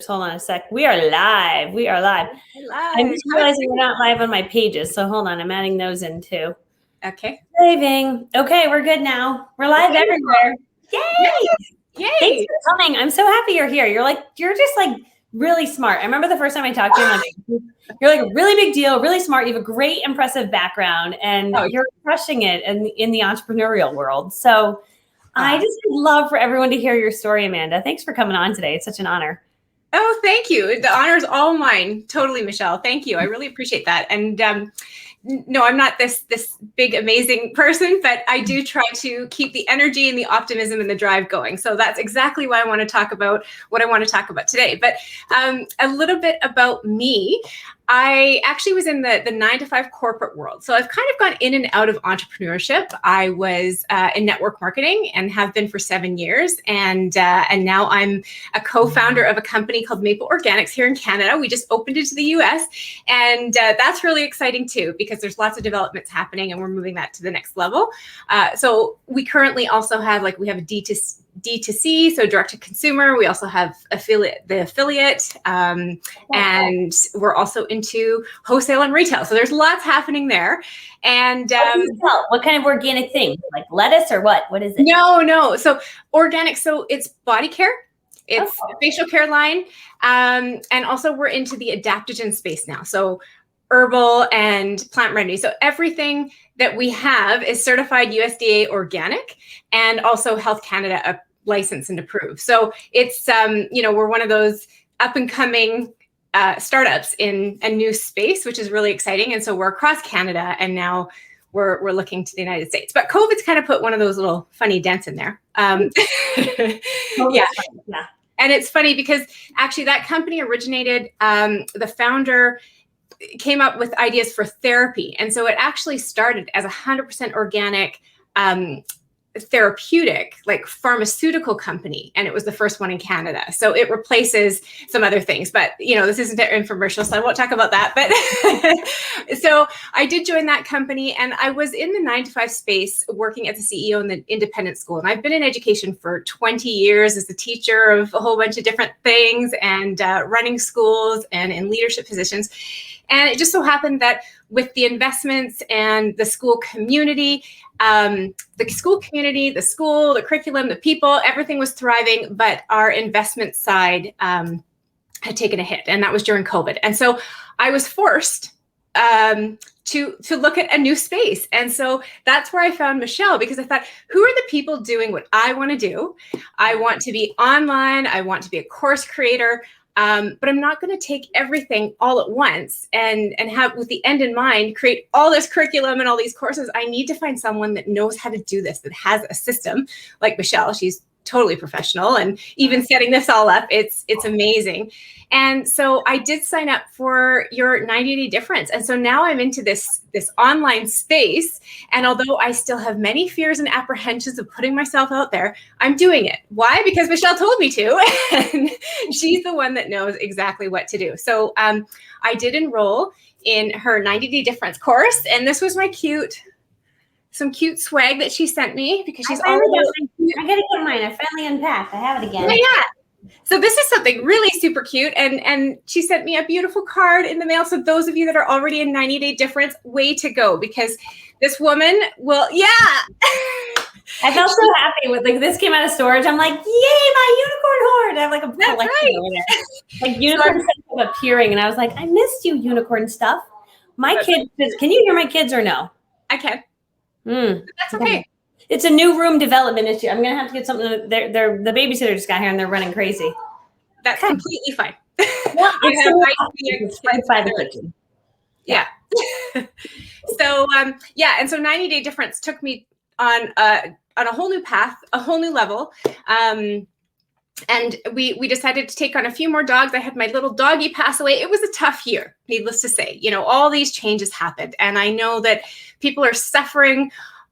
Hold on a sec. We are live. We are live. I'm just realizing we're not live on my pages. So hold on. I'm adding those in too. Okay. Saving. Okay, we're good now. We're live everywhere. Yay! Yay! Thanks for coming. I'm so happy you're here. You're just like really smart. I remember the first time I talked to you, I'm like, you're like a really big deal, really smart. You have a great, impressive background, and you're crushing it in the entrepreneurial world. So I just would love for everyone to hear your story, Amanda. Thanks for coming on today. It's such an honor. Oh, thank you. The honor is all mine. Totally, Michelle. Thank you. I really appreciate that. And no, I'm not this big, amazing person, but I do try to keep the energy and the optimism and the drive going. So that's exactly why I want to talk about what I want to talk about today. But a little bit about me. I actually was in the 9-to-5 corporate world. So I've kind of gone in and out of entrepreneurship. I was in network marketing and have been for 7 years. And now I'm a co-founder of a company called Maple Organics here in Canada. We just opened it to the US. And that's really exciting too, because there's lots of developments happening and we're moving that to the next level. So we currently also have we have a D2C, so direct to consumer. We also have the affiliate, and we're also into wholesale and retail. So there's lots happening there. And what kind of organic things, like lettuce or what? What is it? No. So organic. So it's body care. It's a facial care line. And also we're into the adaptogen space now. So herbal and plant remedy. So everything that we have is certified USDA organic and also Health Canada licensed and approved. So it's, we're one of those up and coming startups in a new space, which is really exciting. And so we're across Canada and now we're looking to the United States. But COVID's kind of put one of those little funny dents in there. Yeah. And it's funny because actually that company originated, the founder came up with ideas for therapy. And so it actually started as 100% organic therapeutic, like pharmaceutical company. And it was the first one in Canada. So it replaces some other things, but this isn't an infomercial, so I won't talk about that. But so I did join that company and I was in the 9-to-5 space working as a CEO in the independent school. And I've been in education for 20 years as a teacher of a whole bunch of different things and running schools and in leadership positions. And it just so happened that with the investments and the school community, the school, the curriculum, the people, everything was thriving, but our investment side had taken a hit, and that was during COVID. And so I was forced to look at a new space. And so that's where I found Michelle, because I thought, who are the people doing what I want to do? I want to be online. I want to be a course creator. But I'm not going to take everything all at once and have, with the end in mind, create all this curriculum and all these courses. I need to find someone that knows how to do this, that has a system like Michelle. She's totally professional. And even setting this all up, it's amazing. And so I did sign up for your 90-day difference. And so now I'm into this online space. And although I still have many fears and apprehensions of putting myself out there, I'm doing it. Why? Because Michelle told me to. And she's the one that knows exactly what to do. So I did enroll in her 90-day difference course. And this was some cute swag that she sent me, because she's all about. I gotta get mine. I finally unpacked. I have it again. Yeah. So this is something really super cute. And she sent me a beautiful card in the mail. So those of you that are already in 90-day difference, way to go, because this woman will, I felt so happy with this came out of storage. I'm like, yay, my unicorn hoard. I have a collection over there. Unicorn stuff appearing. And I was like, I missed you, unicorn stuff. My kids, can you hear my kids or no? I can. That's okay. It's a new room development issue. I'm going to have to get something. The babysitter just got here and they're running crazy. That's completely fine. Well, it's right by the kitchen. Yeah. So, and so 90-day difference took me on a whole new path, a whole new level. And we decided to take on a few more dogs. I had my little doggie pass away. It was a tough year, needless to say. All these changes happened. And I know that people are suffering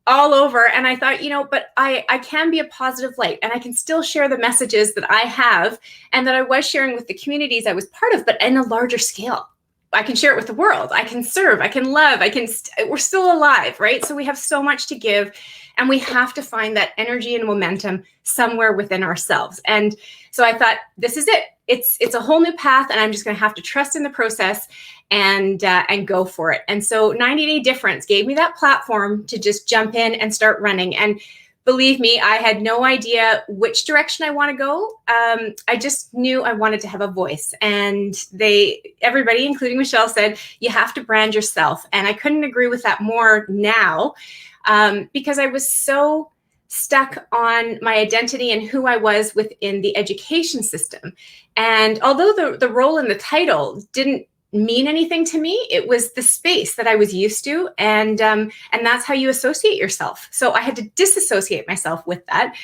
all over. And I thought, but I can be a positive light and I can still share the messages that I have and that I was sharing with the communities I was part of, but in a larger scale. I can share it with the world. I can serve. I can love. We're still alive, right? So we have so much to give, and we have to find that energy and momentum somewhere within ourselves. And so I thought, this is it. it's a whole new path, and I'm just going to have to trust in the process and go for it. And so 90 Day Difference gave me that platform to just jump in and start running. And believe me, I had no idea which direction I want to go. I just knew I wanted to have a voice. And everybody, including Michelle, said, you have to brand yourself. And I couldn't agree with that more now, because I was so stuck on my identity and who I was within the education system. And although the role and the title didn't mean anything to me, it was the space that I was used to, and that's how you associate yourself. So I had to disassociate myself with that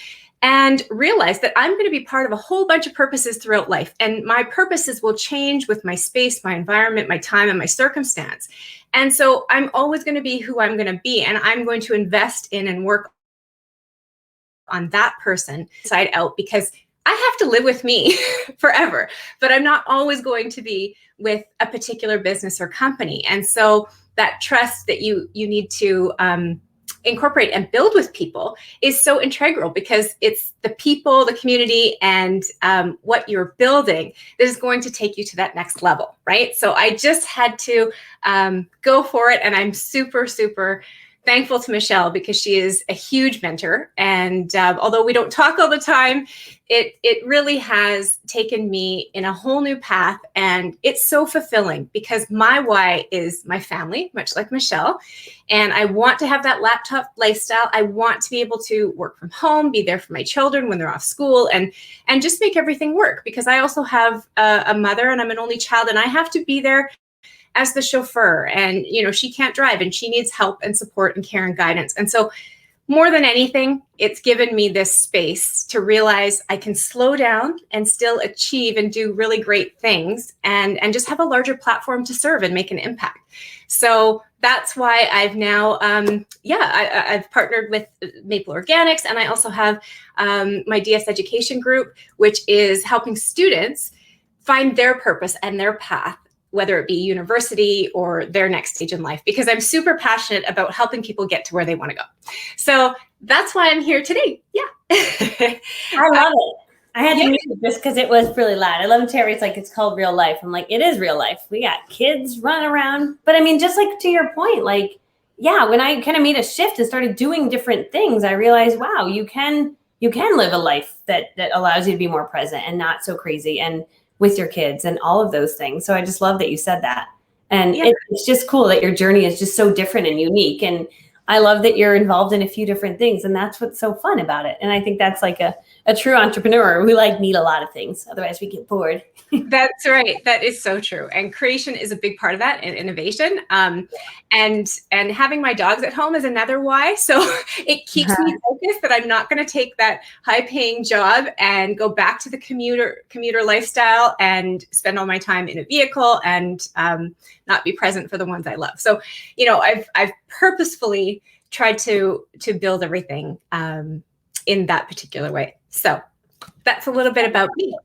and realize that I'm going to be part of a whole bunch of purposes throughout life, and my purposes will change with my space, my environment, my time, and my circumstance. And so I'm always going to be who I'm going to be, and I'm going to invest in and work on that person side out, because I have to live with me forever, but I'm not always going to be with a particular business or company. And so that trust that you need to incorporate and build with people is so integral, because it's the people, the community, and what you're building that is going to take you to that next level, right? So I just had to go for it. And I'm super, super thankful to Michelle, because she is a huge mentor. And although we don't talk all the time, it really has taken me in a whole new path. And it's so fulfilling, because my why is my family, much like Michelle. And I want to have that laptop lifestyle. I want to be able to work from home, be there for my children when they're off school, and just make everything work, because I also have a mother, and I'm an only child, and I have to be there as the chauffeur. And, she can't drive, and she needs help and support and care and guidance. And so more than anything, it's given me this space to realize I can slow down and still achieve and do really great things, and just have a larger platform to serve and make an impact. So that's why I've now, I've partnered with Maple Organics, and I also have my DS Education group, which is helping students find their purpose and their path, whether it be university or their next stage in life, because I'm super passionate about helping people get to where they want to go. So that's why I'm here today. Yeah. I love it. I had to mute it just because it was really loud. I love Terry's like, it's called real life. I'm like, it is real life. We got kids running around. But I mean, just like to your point, like, yeah, when I kind of made a shift and started doing different things, I realized, wow, you can live a life that allows you to be more present and not so crazy, and with your kids and all of those things. So I just love that you said that. And it's just cool that your journey is just so different and unique. And I love that you're involved in a few different things. And that's what's so fun about it. And I think that's like a true entrepreneur. We need a lot of things. Otherwise we get bored. That's right. That is so true. And creation is a big part of that, and innovation. And having my dogs at home is another why. So it keeps me focused that I'm not going to take that high paying job and go back to the commuter lifestyle and spend all my time in a vehicle and not be present for the ones I love. So, I've purposefully tried to build everything in that particular way. So that's a little bit about me.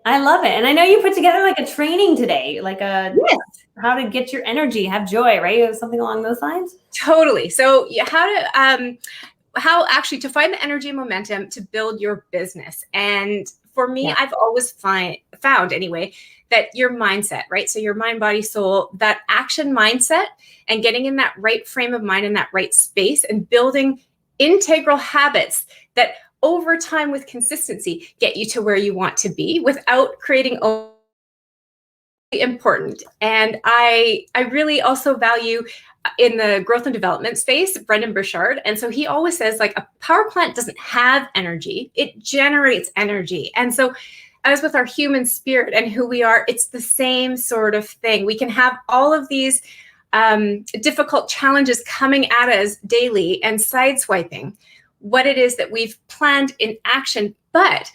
I love it. And I know you put together like a training today, like how to get your energy, have joy, right? Something along those lines. Totally. So how actually to find the energy and momentum to build your business. And for me, I've always found anyway, that your mindset, right? So your mind, body, soul, that action mindset, and getting in that right frame of mind, in that right space, and building integral habits that over time with consistency get you to where you want to be without creating important. And I really also value in the growth and development space, Brendan Burchard. And so he always says, like, a power plant doesn't have energy, it generates energy. And so as with our human spirit and who we are, it's the same sort of thing. We can have all of these difficult challenges coming at us daily and sideswiping what it is that we've planned in action. But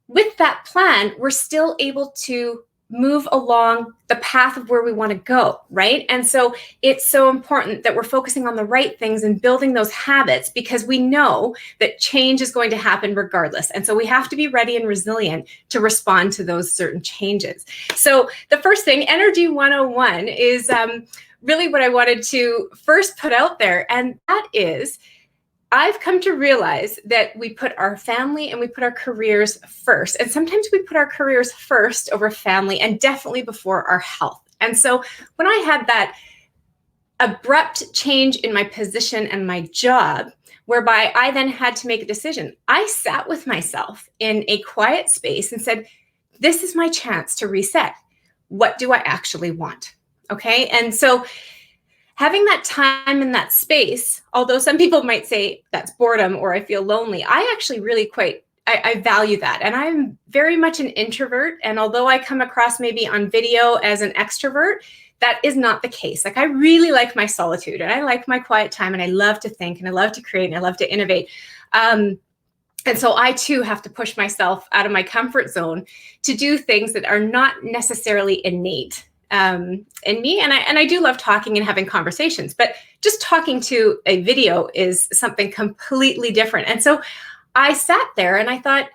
with that plan, we're still able to move along the path of where we want to go, right? And so it's so important that we're focusing on the right things and building those habits, because we know that change is going to happen regardless. And so we have to be ready and resilient to respond to those certain changes. So the first thing, Energy 101, is really what I wanted to first put out there. And that is, I've come to realize that we put our family and we put our careers first. And sometimes we put our careers first over family and definitely before our health. And so when I had that abrupt change in my position and my job, whereby I then had to make a decision, I sat with myself in a quiet space and said, this is my chance to reset. What do I actually want? Okay. And so having that time in that space, although some people might say that's boredom or I feel lonely, I actually really I value that. And I'm very much an introvert. And although I come across maybe on video as an extrovert, that is not the case. Like, I really like my solitude and I like my quiet time, and I love to think and I love to create and I love to innovate. And so I too have to push myself out of my comfort zone to do things that are not necessarily innate in me. And I do love talking and having conversations, but just talking to a video is something completely different. And so I sat there and I thought,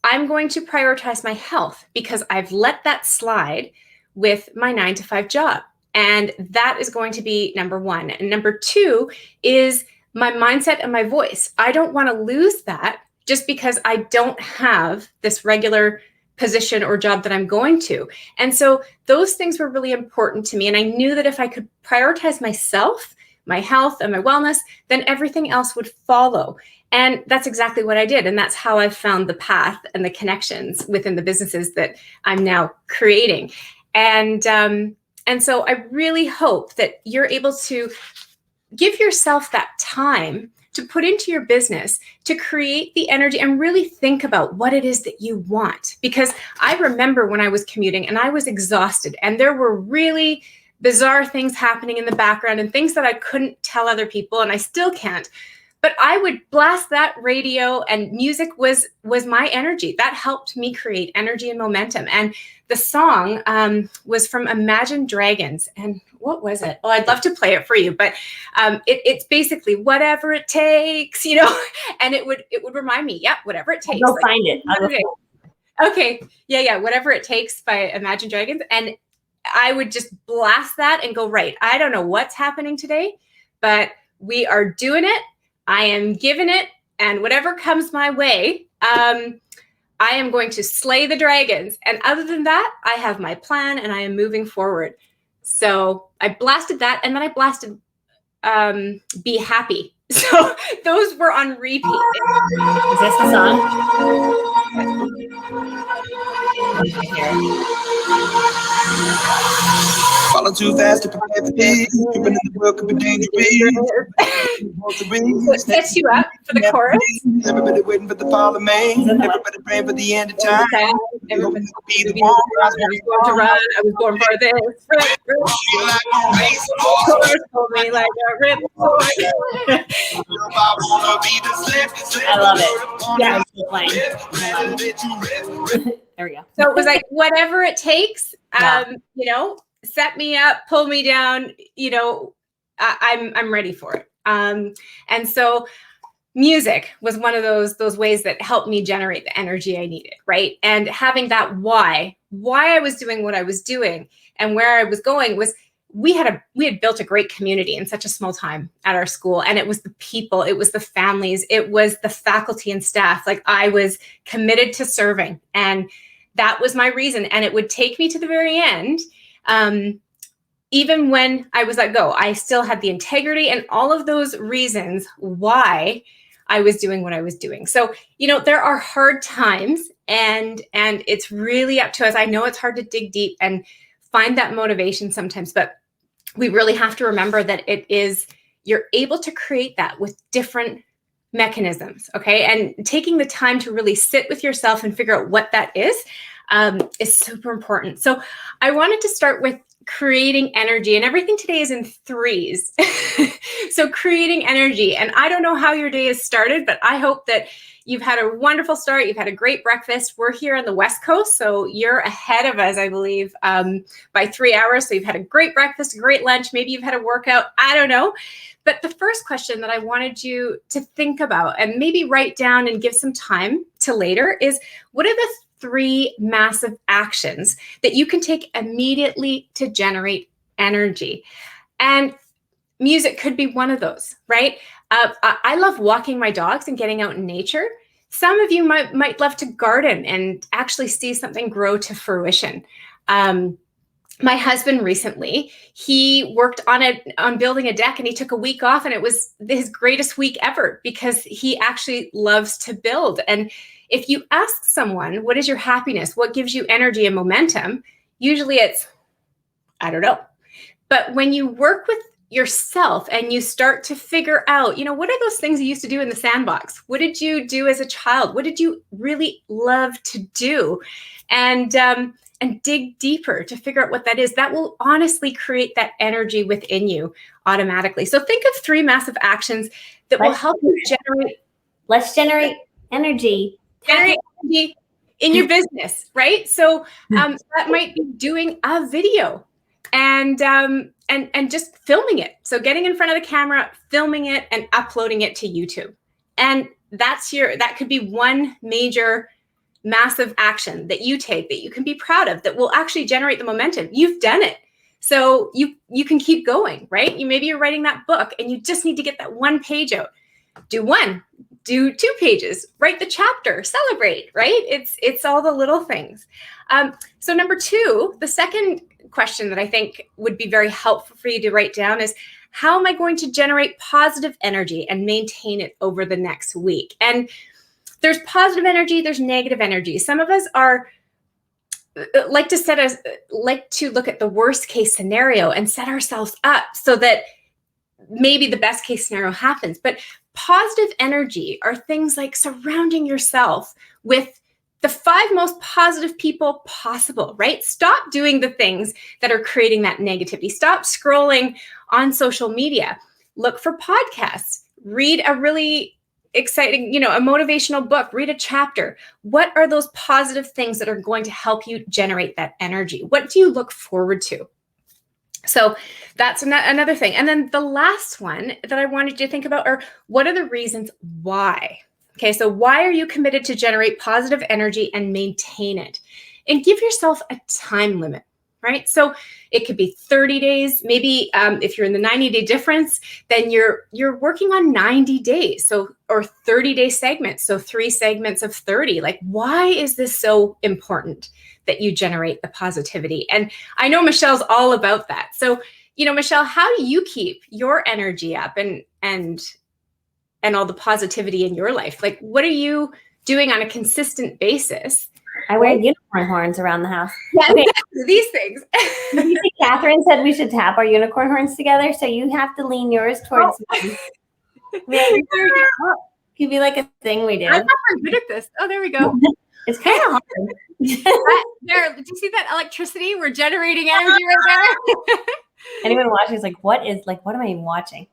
I'm going to prioritize my health because I've let that slide with my 9-to-5 job. And that is going to be number one. And number two is my mindset and my voice. I don't want to lose that just because I don't have this regular position or job that I'm going to. And so those things were really important to me. And I knew that if I could prioritize myself, my health and my wellness, then everything else would follow. And that's exactly what I did. And that's how I found the path and the connections within the businesses that I'm now creating. And so I really hope that you're able to give yourself that time to put into your business, to create the energy and really think about what it is that you want. Because I remember when I was commuting and I was exhausted and there were really bizarre things happening in the background and things that I couldn't tell other people, and I still can't. But I would blast that radio, and music was my energy. That helped me create energy and momentum. And the song was from Imagine Dragons. And what was it? Oh, I'd love to play it for you. But it's basically whatever it takes, and it would remind me, whatever it takes. I'll go find it. Okay. Yeah. Whatever it takes by Imagine Dragons. And I would just blast that and go, right, I don't know what's happening today, but we are doing it. I am giving it, and whatever comes my way, I am going to slay the dragons. And other than that, I have my plan and I am moving forward. So I blasted that, and then I blasted Be Happy. So those were on repeat. Is this the song? Falling too fast to prepare for this. Human in the world could be dangerous. So it sets you up for the chorus. Everybody waiting for the fall of May. Everybody praying for the end of time. Everybody be the one. I was born to run. I was born for this. Chorus told me like a rip. I love it. Yeah, I'm still playing. There we go. So it was like whatever it takes. Set me up, pull me down. I'm ready for it. And so music was one of those ways that helped me generate the energy I needed, right? And having that why I was doing what I was doing and where I was going was we had built a great community in such a small time at our school. And it was the people, it was the families, it was the faculty and staff. Like, I was committed to serving, and that was my reason. And it would take me to the very end. Even when I was let go, I still had the integrity and all of those reasons why I was doing what I was doing. So, there are hard times, and it's really up to us. I know it's hard to dig deep and find that motivation sometimes, but we really have to remember that you're able to create that with different mechanisms. Okay. And taking the time to really sit with yourself and figure out what that is super important. So I wanted to start with creating energy, and everything today is in threes. So creating energy. And I don't know how your day has started, but I hope that you've had a wonderful start. You've had a great breakfast. We're here on the West Coast, so you're ahead of us, I believe, by 3 hours. So you've had a great breakfast, a great lunch. Maybe you've had a workout. I don't know. But the first question that I wanted you to think about and maybe write down and give some time to later is, what are the 3 massive actions that you can take immediately to generate energy? And music could be one of those, right? I love walking my dogs and getting out in nature. Some of you might love to garden and actually see something grow to fruition. My husband recently, he worked on building a deck, and he took a week off, and it was his greatest week ever because he actually loves to build. And if you ask someone, what is your happiness? What gives you energy and momentum? Usually it's, I don't know. But when you work with yourself and you start to figure out, what are those things you used to do in the sandbox? What did you do as a child? What did you really love to do? And dig deeper to figure out what that is. That will honestly create that energy within you automatically. So think of 3 massive actions that will help you generate. Let's generate energy. Generate energy in your business, right? So that might be doing a video and just filming it. So getting in front of the camera, filming it, and uploading it to YouTube. And that could be one major massive action that you take that you can be proud of, that will actually generate the momentum. You've done it. So you can keep going, right? Maybe you're writing that book and you just need to get that 1 page out. Do 1, do 2 pages, write the chapter, celebrate, right? It's all the little things. So number 2, the second question that I think would be very helpful for you to write down is, how am I going to generate positive energy and maintain it over the next week? And there's positive energy, there's negative energy. Some of us like to look at the worst case scenario and set ourselves up so that maybe the best case scenario happens. But positive energy are things like surrounding yourself with the 5 most positive people possible, right? Stop doing the things that are creating that negativity. Stop scrolling on social media. Look for podcasts. Read a really exciting, a motivational book, read a chapter. What are those positive things that are going to help you generate that energy? What do you look forward to? So that's another thing. And then the last one that I wanted you to think about are, what are the reasons why? Okay, so why are you committed to generate positive energy and maintain it? And give yourself a time limit, right? So it could be 30 days. Maybe if you're in the 90-day difference, then you're working on 90 days. Or 30-day segments. So 3 segments of 30. Like, why is this so important that you generate the positivity? And I know Michelle's all about that. So, Michelle, how do you keep your energy up and all the positivity in your life? Like, what are you doing on a consistent basis? I wear unicorn horns around the house. Yeah, okay. These things. Catherine said we should tap our unicorn horns together, so you have to lean yours towards me. Could be like a thing we do. I'm not good at this. Oh, there we go. It's kind of hard. There, do you see that electricity? We're generating energy right there. Anyone watching is like, what am I even watching?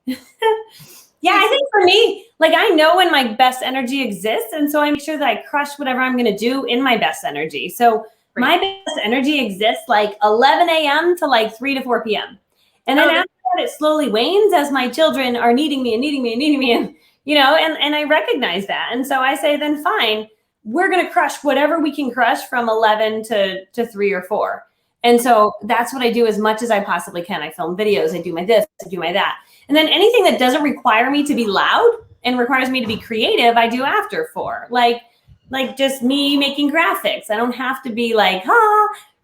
Yeah, I think for me, I know when my best energy exists. And so I make sure that I crush whatever I'm going to do in my best energy. So my best energy exists 11 a.m. to 3 to 4 p.m. And then after that, it slowly wanes as my children are needing me. And I recognize that. And so I say, then fine, we're going to crush whatever we can crush from 11 to 3 or 4. And so that's what I do as much as I possibly can. I film videos, I do my this, I do my that. And then anything that doesn't require me to be loud and requires me to be creative, I do after 4. Like just me making graphics. I don't have to be right?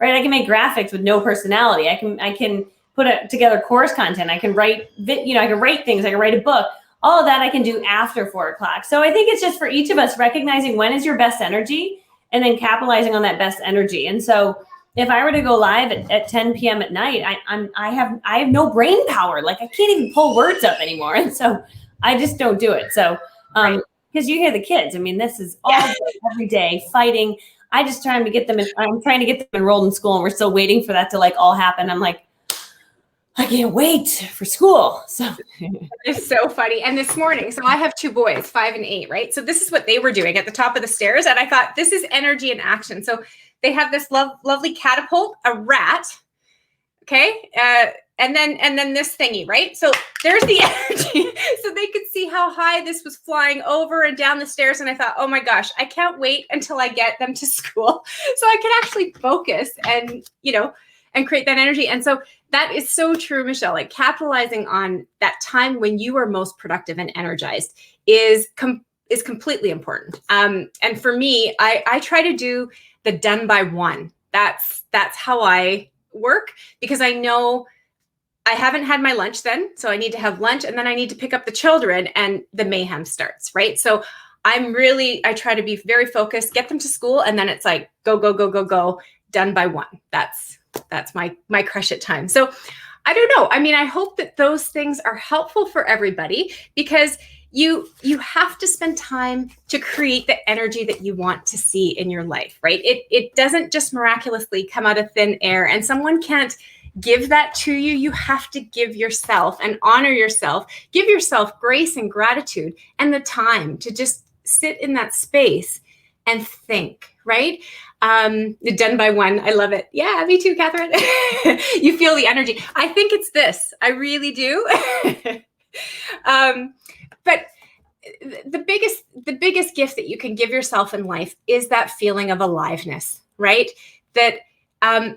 I can make graphics with no personality. I can put together course content. I can write, I can write things. I can write a book. All of that I can do after 4 o'clock. So I think it's just for each of us recognizing when is your best energy and then capitalizing on that best energy. And so if I were to go live at 10 p.m. at night, I have no brain power. I can't even pull words up anymore. And so I just don't do it. So, because you hear the kids, this is all day, every day fighting. I'm trying to get them enrolled in school, and we're still waiting for that to all happen. I'm like, I can't wait for school. So it's so funny. And this morning, so I have 2 boys, 5 and 8, right? So this is what they were doing at the top of the stairs. And I thought, this is energy in action. So they have this lovely catapult, a rat, okay? And then this thingy, right? So there's the energy. So they could see how high this was flying over and down the stairs. And I thought, oh my gosh, I can't wait until I get them to school so I can actually focus and, and create that energy. And so that is so true, Michelle. Like capitalizing on that time when you are most productive and energized is completely important. And for me, I try to do the done by one. That's how I work, because I know I haven't had my lunch then. So I need to have lunch, and then I need to pick up the children, and the mayhem starts, right? So I try to be very focused, get them to school, and then it's like, go, go, go, go, go, done by one. That's my crush it time. So I don't know. I mean, I hope that those things are helpful for everybody, because you have to spend time to create the energy that you want to see in your life, right? It doesn't just miraculously come out of thin air, and someone can't give that to you. You have to give yourself and honor yourself, give yourself grace and gratitude and the time to just sit in that space and think, right? Done by one. I love it. Yeah, me too, Catherine. You feel the energy. I think it's this. I really do. But the biggest gift that you can give yourself in life is that feeling of aliveness, right? That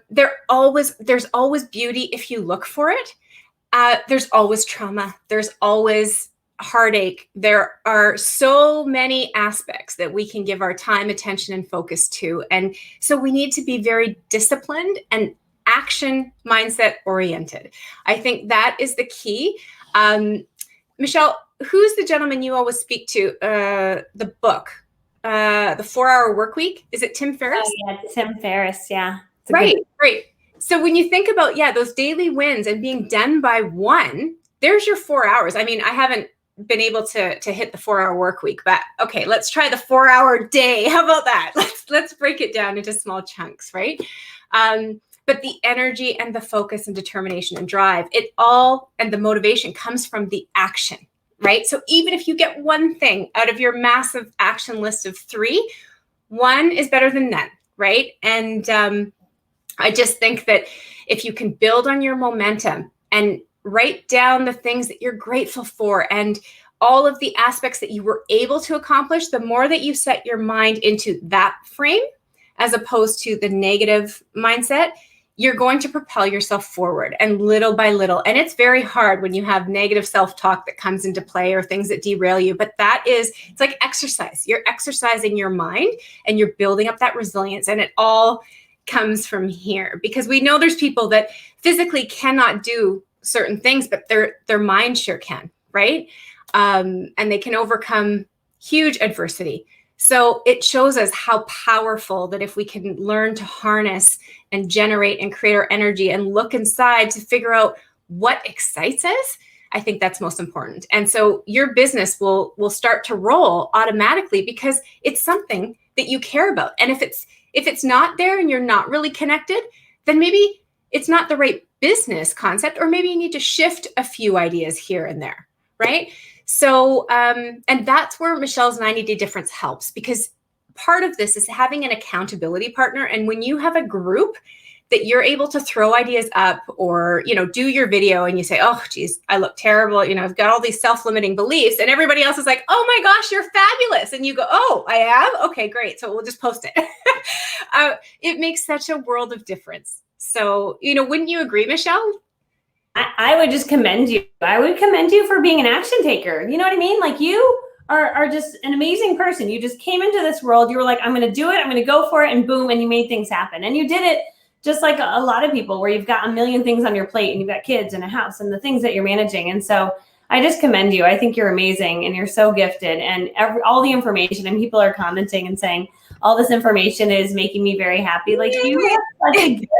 there's always beauty if you look for it. There's always trauma. There's always heartache. There are so many aspects that we can give our time, attention, and focus to. And so we need to be very disciplined and action mindset oriented. I think that is the key. Michelle, who's the gentleman you always speak to? The book, The 4-Hour Workweek. Is it Tim Ferriss? Oh, yeah, Tim Ferriss. Yeah. Right. So when you think about, those daily wins and being done by one, there's your 4 hours. I mean, I haven't been able to hit the 4-hour work week, but okay, let's try the 4-hour day. How about that? Let's break it down into small chunks, right? But the energy and the focus and determination and drive, and the motivation comes from the action, right? So even if you get one thing out of your massive action list of 3, one is better than none, right? And I just think that if you can build on your momentum and write down the things that you're grateful for and all of the aspects that you were able to accomplish, the more that you set your mind into that frame, as opposed to the negative mindset, you're going to propel yourself forward, and little by little. And it's very hard when you have negative self-talk that comes into play or things that derail you. But it's like exercise. You're exercising your mind and you're building up that resilience. And it all comes from here, because we know there's people that physically cannot do certain things, but their mind sure can, right? And they can overcome huge adversity. So it shows us how powerful that if we can learn to harness and generate and create our energy and look inside to figure out what excites us, I think that's most important. And so your business will start to roll automatically because it's something that you care about. And if it's not there and you're not really connected, then maybe it's not the right business concept, or maybe you need to shift a few ideas here and there, right? So, and that's where Michelle's 90-day difference helps, because part of this is having an accountability partner. And when you have a group that you're able to throw ideas up, or, do your video and you say, oh, geez, I look terrible. I've got all these self-limiting beliefs, and everybody else is like, oh my gosh, you're fabulous. And you go, oh, I am? Okay, great. So we'll just post it. It makes such a world of difference. So, wouldn't you agree, Michelle? I would just commend you. I would commend you for being an action taker. You know what I mean? Like, you are just an amazing person. You just came into this world. You were like, I'm going to do it. I'm going to go for it. And boom. And you made things happen. And you did it just like a lot of people, where you've got a million things on your plate and you've got kids and a house and the things that you're managing. And so I just commend you. I think you're amazing and you're so gifted, and all the information, and people are commenting and saying all this information is making me very happy. Like, you have such a gift.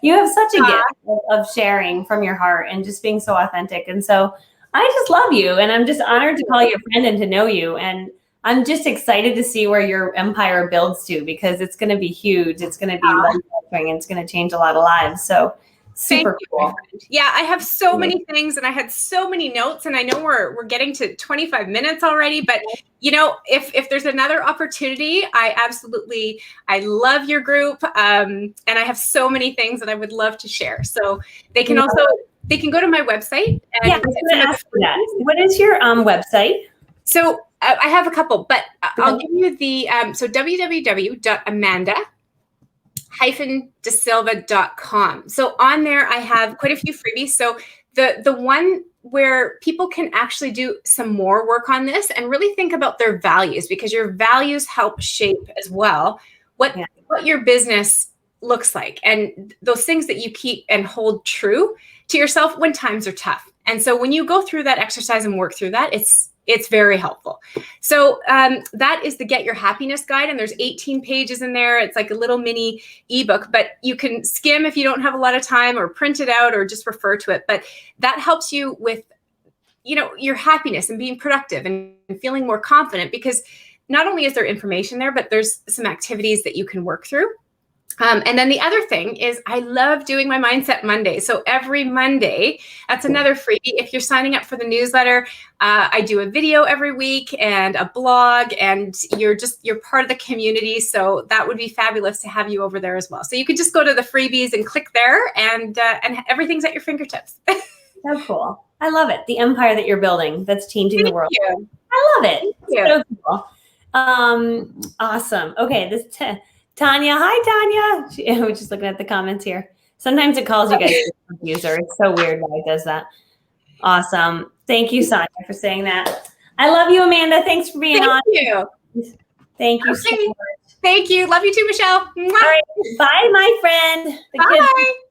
You have such a gift of sharing from your heart and just being so authentic. And so I just love you, and I'm just honored to call you a friend and to know you. And I'm just excited to see where your empire builds to, because it's going to be huge. It's going to be life-altering, and it's going to change a lot of lives. So super cool. Yeah, I have so many things, and I had so many notes, and I know we're getting to 25 minutes already, but if there's another opportunity, I love your group. And I have so many things that I would love to share. So they can go to my website. And I was going to ask you that. What is your website? So I have a couple, but I'll give you the, so www.amanda educator-and-coach.com. So on there, I have quite a few freebies. So the one where people can actually do some more work on this and really think about their values, because your values help shape as well what your business looks like, and those things that you keep and hold true to yourself when times are tough. And so when you go through that exercise and work through that, it's very helpful. So that is the Get Your Happiness Guide. And there's 18 pages in there. It's like a little mini ebook, but you can skim if you don't have a lot of time, or print it out, or just refer to it. But that helps you with, your happiness and being productive and feeling more confident, because not only is there information there, but there's some activities that you can work through. And then the other thing is, I love doing my Mindset Monday. So every Monday, that's another freebie. If you're signing up for the newsletter, I do a video every week and a blog, and you're part of the community. So that would be fabulous to have you over there as well. So you could just go to the freebies and click there, and everything's at your fingertips. So cool. I love it. The empire that you're building that's changing the world. You. I love it. So cool. Awesome. Okay, Tanya. Hi, Tanya. We're just looking at the comments here. Sometimes it calls you guys a user. It's so weird why it does that. Awesome. Thank you, Sonia, for saying that. I love you, Amanda. Thanks for being on. Thank you so much. Thank you. Love you too, Michelle. All right. Bye, my friend.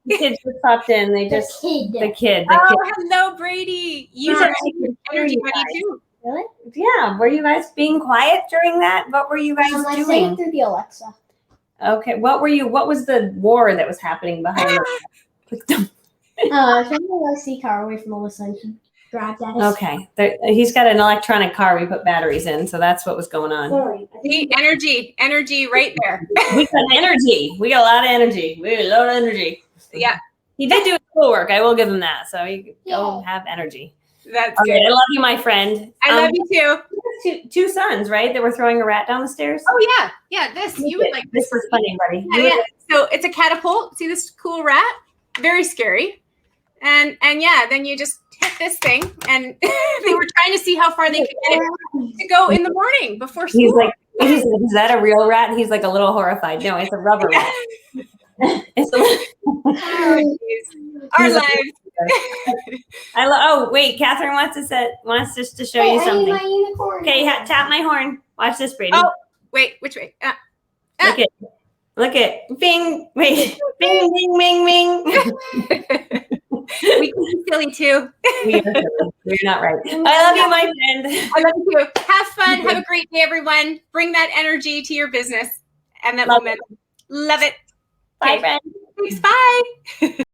The kids just popped in. The kid. Oh, hello, Brady. You are energy buddy too. Really? Yeah. Were you guys being quiet during that? What were you guys doing? I sang through the Alexa. Okay. What was the war that was happening behind the I was trying to go see car away from Alyssa, and he grabbed at us. Okay. He's got an electronic car we put batteries in, so that's what was going on. Sorry. See, energy right there. We got energy. We got a lot of energy. We got a lot of energy. Yeah. He did do his schoolwork. I will give him that. So he go have energy. That's good. good. I love you, my friend. I love you too. Two sons, right? That were throwing a rat down the stairs. Oh yeah. You would like this. Is funny, buddy. Yeah. So it's a catapult. See this cool rat? Very scary. And then you just hit this thing, and they were trying to see how far they could get it to go in the morning before school. He's like, is that a real rat? And he's like a little horrified. No, it's a rubber rat. Our lives. Oh wait, Catherine wants us to show you something. My unicorn. Okay, tap my horn. Watch this, Brady. Oh wait, which way? Look it. Bing. Wait. Bing. Bing. Bing. Bing. We can be silly too. We are silly. We're not right. I love you, my friend. I love you too. Have fun. Have a great day, everyone. Bring that energy to your business and that momentum. Love it. Bye, friend. Thanks. Bye.